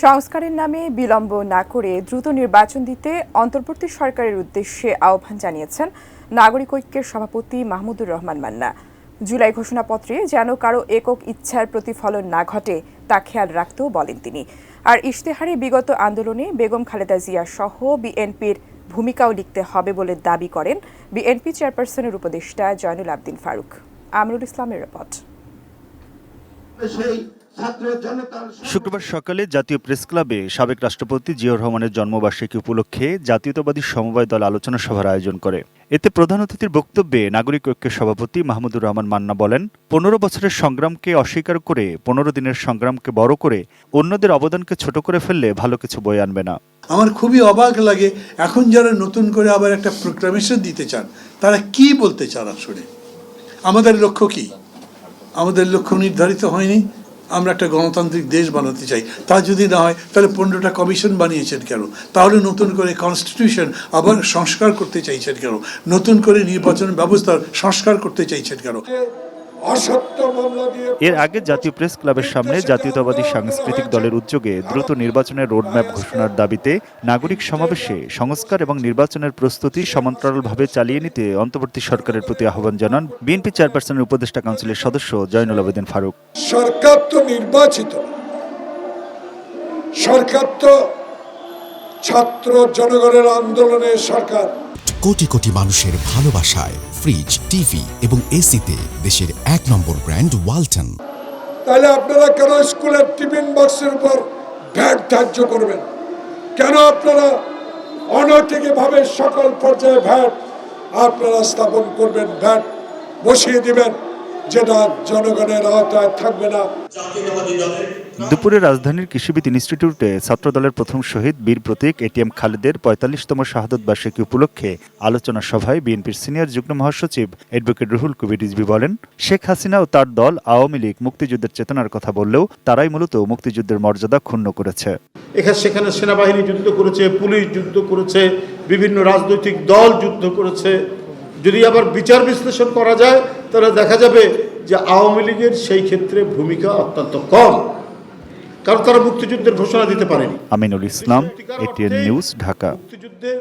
সংস্কারের নামে বিলম্ব না করে দ্রুত নির্বাচন দিতে অন্তর্বর্তী সরকারের উদ্দেশ্যে আহ্বান জানিয়েছেন নাগরিক ঐক্যের সভাপতি মাহমুদুর রহমান মান্না। জুলাই ঘোষণাপত্রে যেন কারো একক ইচ্ছার প্রতিফলন না ঘটে তা খেয়াল রাখতেও বলেন তিনি। আর ইশতেহারে বিগত আন্দোলনে বেগম খালেদা জিয়া সহ বিএনপির ভূমিকাও লিখতে হবে বলে দাবি করেন বিএনপি চেয়ারপারসনের উপদেষ্টা জয়নুল আবদিন ফারুক। আমরুল ইসলামের রিপোর্ট। শুক্রবার সকালে জাতীয় প্রেস ক্লাবে সাবেক রাষ্ট্রপতি জিয়াউর রহমানের জন্মবার্ষিকী উপলক্ষে জাতীয়তাবাদী সমবায় দল আলোচনা সভার আয়োজন করে। এতে প্রধান অতিথির বক্তব্যে নাগরিক ঐক্যের সভাপতি মাহমুদুর রহমান মান্না বলেন, ১৫ বছরের সংগ্রামকে অস্বীকার করে ১৫ দিনের সংগ্রামকে বড় করে অন্যদের অবদানকে ছোট করে ফেললে ভালো কিছু বয়ে আনবে না। আমার খুবই অবাক লাগে এখন যারা নতুন করে আবার একটা প্রোক্লামেশন দিতে চান তারা কি বলতে চান আসলে। আমাদের লক্ষ্য কি? আমাদের লক্ষ্য নির্ধারিত হয়নি। আমরা একটা গণতান্ত্রিক দেশ বানাতে চাই। তা যদি না হয় তাহলে 15টা কমিশন বানিয়েছেন কেন? তাহলে নতুন করে কনস্টিটিউশন আবার সংস্কার করতে চাইছেন কেন? নতুন করে নির্বাচন ব্যবস্থার সংস্কার করতে চাইছেন কেন? এর আগে জাতীয় প্রেস ক্লাবের সামনে জাতীয়তাবাদী সাংস্কৃতিক দলের উদ্যোগে দ্রুত নির্বাচনের রোডম্যাপ ঘোষণার দাবিতে নাগরিক সমাবেশে সংস্কার এবং নির্বাচনের প্রস্তুতি সমান্তরালভাবে চালিয়ে নিতে অন্তর্বর্তী সরকারের প্রতি আহ্বান জানান বিএনপি চেয়ারপারসনের উপদেষ্টা কাউন্সিলের সদস্য জয়নুল আবেদিন ফারুক। সরকার তো নির্বাচিত, সরকার তো ছাত্র জনগণের আন্দোলনের সরকার। কোটি কোটি মানুষের ভালোবাসায় ফ্রিজ, টিভি এবং এসিতে দেশের ১ নম্বর ব্র্যান্ড ওয়ালটন। তাহলে আপনারা কেন স্কুলের টিফিন বক্সের উপর ভ্যাট ধার্য করবেন? কেন আপনারা অনৈতিকভাবে সকল পর্যায়ে ভ্যাট আপনারা স্থাপন করবেন, ভ্যাট বসিয়ে দিবেন যেটা জনগণের আওতায় থাকবে না? দুপুরে রাজধানীর কৃষিবিদ ইনস্টিটিউটে ছাত্রদলের প্রথম শহীদ বীর প্রতীক এটিএম খালেদের ৪৫তম শাহাদত বার্ষিকী উপলক্ষে আলোচনা সভায় বিএনপির সিনিয়র যুগ্ম মহাসচিব অ্যাডভোকেট রুহুল কবির রিজভী বলেন, শেখ হাসিনা ও তার দল আওয়ামী লীগ মুক্তিযুদ্ধের চেতনার কথা বললেও তারাই মূলত মুক্তিযুদ্ধের মর্যাদা ক্ষুণ্ণ করেছে। সেখানে সেনাবাহিনী যুদ্ধ করেছে, পুলিশ যুদ্ধ করেছে, বিভিন্ন রাজনৈতিক দল যুদ্ধ করেছে। যদি আবার বিচার বিশ্লেষণ করা যায় তাহলে দেখা যাবে যে আওয়ামী লীগের সেই ক্ষেত্রে ভূমিকা অত্যন্ত কম, কারণ তারা মুক্তিযুদ্ধের ঘোষণা দিতে পারেনি। Aminul Islam, ATN news, Dhaka. মুক্তিযুদ্ধের